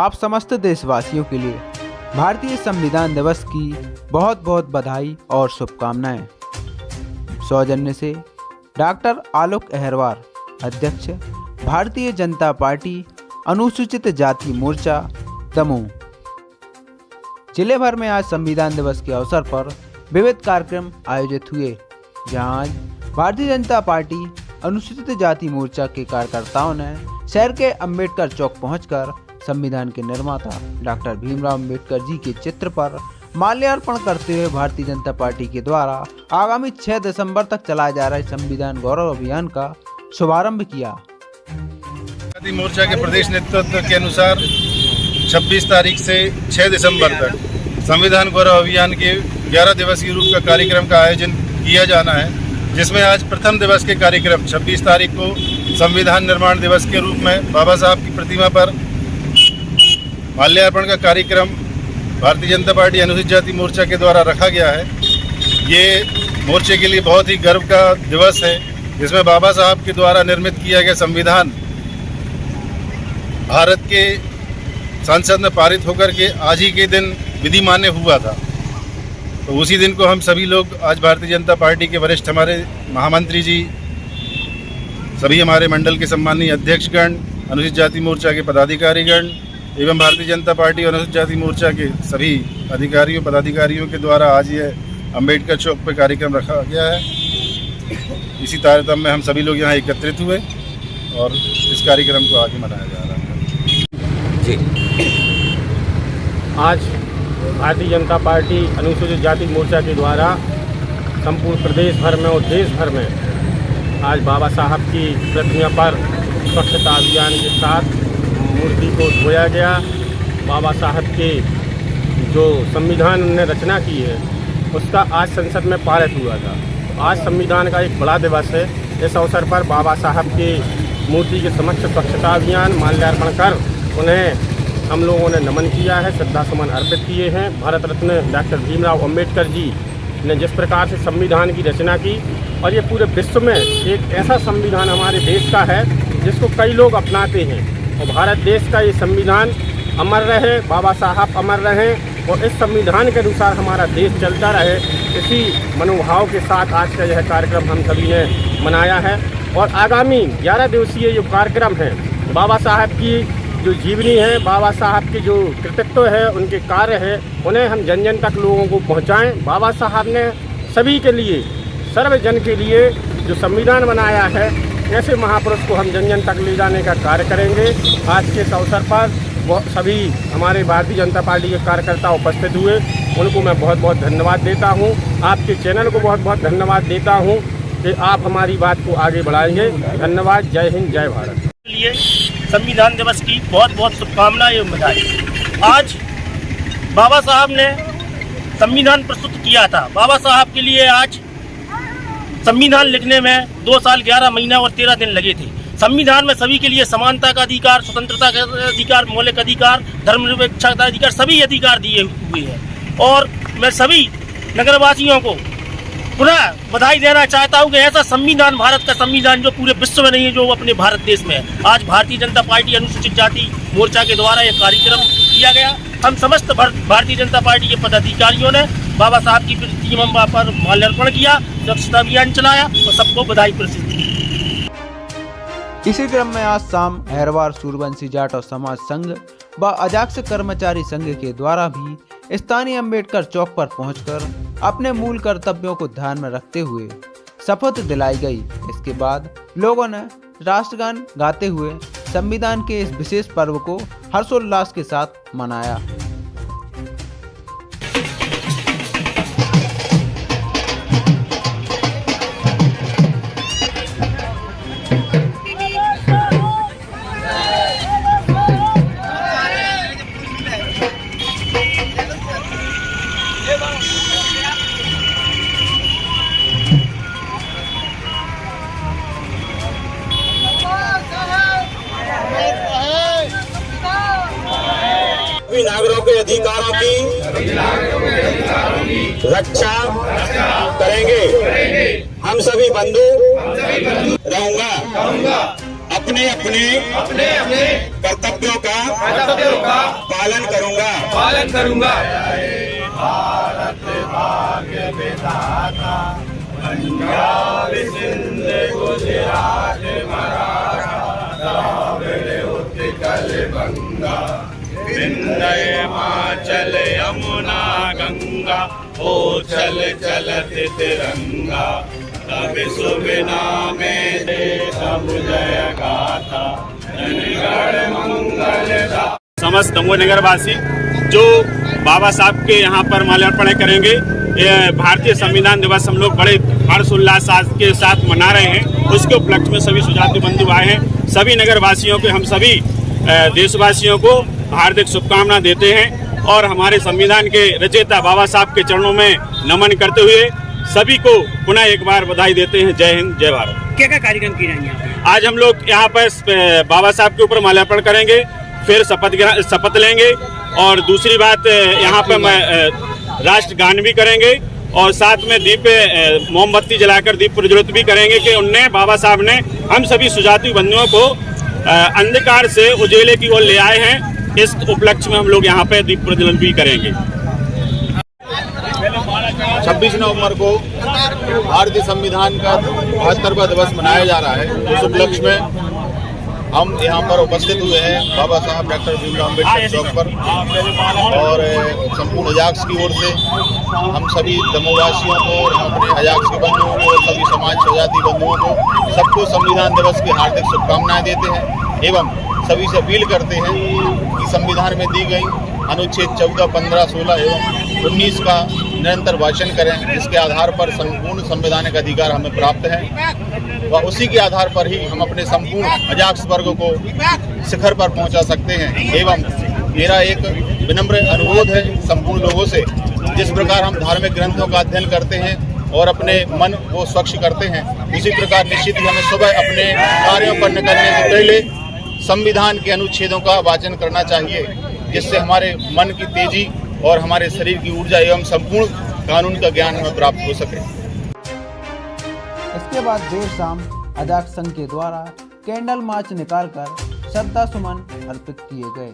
आप समस्त देशवासियों के लिए भारतीय संविधान दिवस की बहुत बहुत बधाई और शुभकामनाएं। सौजन्य से डॉक्टर आलोक अहरवार, अध्यक्ष भारतीय जनता पार्टी अनुसूचित जाति मोर्चा दमोह। जिले भर में आज संविधान दिवस के अवसर पर विविध कार्यक्रम आयोजित हुए, जहां आज भारतीय जनता पार्टी अनुसूचित जाति मोर्चा के कार्यकर्ताओं ने शहर के अंबेडकर चौक पहुंचकर संविधान के निर्माता डॉक्टर भीमराव अंबेडकर जी के चित्र पर माल्यार्पण करते हुए भारतीय जनता पार्टी के द्वारा आगामी 6 दिसंबर तक चलाए जा रहे संविधान गौरव अभियान का शुभारंभ किया। जाति मोर्चा के प्रदेश नेतृत्व के अनुसार 26 तारीख से 6 दिसंबर तक संविधान गौरव अभियान के 11 दिवसीय रूप का कार्यक्रम का आयोजन किया जाना है, जिसमें आज प्रथम दिवस के कार्यक्रम 26 तारीख को संविधान निर्माण दिवस के रूप में बाबा साहब की प्रतिमा पर माल्यार्पण का कार्यक्रम भारतीय जनता पार्टी अनुसूचित जाति मोर्चा के द्वारा रखा गया है। ये मोर्चे के लिए बहुत ही गर्व का दिवस है, जिसमें बाबा साहब के द्वारा निर्मित किया गया संविधान भारत के संसद में पारित होकर के आज ही के दिन विधि मान्य हुआ था। तो उसी दिन को हम सभी लोग आज भारतीय जनता पार्टी के वरिष्ठ हमारे महामंत्री जी, सभी हमारे मंडल के सम्मानीय अध्यक्षगण, अनुसूचित जाति मोर्चा के पदाधिकारीगण एवं भारतीय जनता पार्टी और अनुसूचित जाति मोर्चा के सभी अधिकारियों पदाधिकारियों के द्वारा आज ये अंबेडकर चौक पर कार्यक्रम रखा गया है। इसी तारतम्य में हम सभी लोग यहाँ एकत्रित हुए और इस कार्यक्रम को आगे मनाया जा रहा है। जी, आज भारतीय जनता पार्टी अनुसूचित जाति मोर्चा के द्वारा संपूर्ण प्रदेश भर में और देश भर में आज बाबा साहब की प्रतिमा पर स्वच्छता अभियान के साथ मूर्ति को धोया गया। बाबा साहब के जो संविधान ने रचना की है उसका आज संसद में पारित हुआ था। तो आज संविधान का एक बड़ा दिवस है। इस अवसर पर बाबा साहब के मूर्ति के समक्ष स्वच्छता अभियान माल्यार्पण कर उन्हें हम लोगों ने नमन किया है, श्रद्धा सुमन अर्पित किए हैं। भारत रत्न डॉक्टर भीमराव अंबेडकर जी ने जिस प्रकार से संविधान की रचना की और ये पूरे विश्व में एक ऐसा संविधान हमारे देश का है जिसको कई लोग अपनाते हैं, और भारत देश का ये संविधान अमर रहे, बाबा साहब अमर रहें और इस संविधान के अनुसार हमारा देश चलता रहे। इसी मनोभाव के साथ आज का यह कार्यक्रम हम सभी ने मनाया है। और आगामी 11 दिवसीय जो कार्यक्रम है, बाबा साहब की जो जीवनी है, बाबा साहब के जो कृतित्व है, उनके कार्य है, उन्हें हम जन जन तक लोगों को पहुँचाएँ। बाबा साहब ने सभी के लिए, सर्वजन के लिए जो संविधान बनाया है, ऐसे महापुरुष को हम जन जन तक ले जाने का कार्य करेंगे। आज के इस अवसर पर वो सभी हमारे भारतीय जनता पार्टी के कार्यकर्ता उपस्थित हुए, उनको मैं बहुत बहुत धन्यवाद देता हूं। आपके चैनल को बहुत बहुत धन्यवाद देता हूं कि आप हमारी बात को आगे बढ़ाएंगे। धन्यवाद। जय हिंद, जय भारत। लिए संविधान दिवस की बहुत बहुत शुभकामनाएं एवं बधाई। आज बाबा साहब ने संविधान प्रस्तुत किया था। बाबा साहब के लिए आज संविधान लिखने में 2 साल 11 महीना और 13 दिन लगे थे। संविधान में सभी के लिए समानता का अधिकार, स्वतंत्रता का अधिकार, मौलिक अधिकार, धर्मनिरपेक्षता का अधिकार, सभी अधिकार दिए हुए हैं। और मैं सभी नगरवासियों को पुनः बधाई देना चाहता हूं कि ऐसा संविधान, भारत का संविधान जो पूरे विश्व में नहीं है, जो अपने भारत देश में है। आज भारतीय जनता पार्टी अनुसूचित जाति मोर्चा के द्वारा यह कार्यक्रम किया गया। हम समस्त भारतीय जनता पार्टी के पदाधिकारियों ने बाबा साहब की प्रतिमा पर माल्यार्पण किया, स्वच्छता अभियान चलाया और सबको बधाई प्रस्तुत की। इसी क्रम में आज शाम अहरवार सूर्यवंशी जाट और समाज संघ व अजाक्स कर्मचारी संघ के द्वारा भी स्थानीय अंबेडकर चौक पर पहुंचकर अपने मूल कर्तव्यों को ध्यान में रखते हुए शपथ दिलाई गई। इसके बाद लोगों ने राष्ट्रगान गाते हुए संविधान के इस विशेष पर्व को हर्षोल्लास के साथ मनाया। सभी नागरिकों के अधिकारों की रक्षा करेंगे। हम सभी बंधु रहूंगा। अपने अपने कर्तव्यों का पालन करूंगा। भारत भाग्य विधाता पंजाब सिंध गुजरात मराठा द्राविड़ उत्कल बंगा विंध्य हिमाचल यमुना गंगा ओ चल चलत तिरंगा तब शुभ नामे दे तब जय गाथा जनगण मंगलदा। समस्त दमोह नगरवासी जो बाबा साहब के यहाँ पर माल्यार्पण करेंगे, ये भारतीय संविधान दिवस हम लोग बड़े हर्षोल्लास के साथ मना रहे हैं। उसके उपलक्ष्य में सभी सुजाति बंधु आए हैं। सभी नगरवासियों के, हम सभी देशवासियों को हार्दिक शुभकामना देते हैं और हमारे संविधान के रचयिता बाबा साहब के चरणों में नमन करते हुए सभी को पुनः एक बार बधाई देते हैं। जय हिंद, जय भारत। क्या क्या कार्यक्रम किए जाएंगे यहाँ पे? आज हम लोग यहाँ पर बाबा साहब के ऊपर माल्यार्पण करेंगे, फिर शपथ लेंगे और दूसरी बात यहाँ पर राष्ट्रगान भी करेंगे और साथ में दीप मोमबत्ती जलाकर दीप प्रज्वलित भी करेंगे कि उनने, बाबा साहब ने हम सभी सुजाति बंधुओं को अंधकार से उजेले की ओर ले आए हैं। इस उपलक्ष्य में हम लोग यहाँ पे दीप प्रज्वलन भी करेंगे। 26 नवंबर को भारतीय संविधान का 72वां दिवस मनाया जा रहा है। उस उपलक्ष्य में हम यहाँ पर उपस्थित हुए हैं बाबा साहब डॉक्टर भीमराव अम्बेडकर चौक पर और संपूर्ण अजाक्स की ओर से हम सभी दमोहवासियों को और अपने अजाक्स के बंधुओं को और सभी समाज सुजाति बंधुओं को सबको संविधान दिवस की हार्दिक शुभकामनाएं देते हैं एवं सभी से अपील करते हैं कि संविधान में दी गई अनुच्छेद 14, 15, 16 एवं 19 का निरंतर वाचन करें, जिसके आधार पर संपूर्ण संवैधानिक अधिकार हमें प्राप्त हैं व उसी के आधार पर ही हम अपने संपूर्ण अजाक्स वर्ग को शिखर पर पहुंचा सकते हैं। एवं मेरा एक विनम्र अनुरोध है संपूर्ण लोगों से, जिस प्रकार हम धार्मिक ग्रंथों का अध्ययन करते हैं और अपने मन को स्वच्छ करते हैं, उसी प्रकार निश्चित ही हमें सुबह अपने कार्यों पर निकलने से पहले संविधान के अनुच्छेदों का वाचन करना चाहिए, जिससे हमारे मन की तेजी और हमारे शरीर की ऊर्जा एवं संपूर्ण कानून का ज्ञान हमें प्राप्त हो सके। इसके बाद देर शाम अजाक्स संघ के द्वारा कैंडल मार्च निकालकर श्रद्धा सुमन अर्पित किए गए।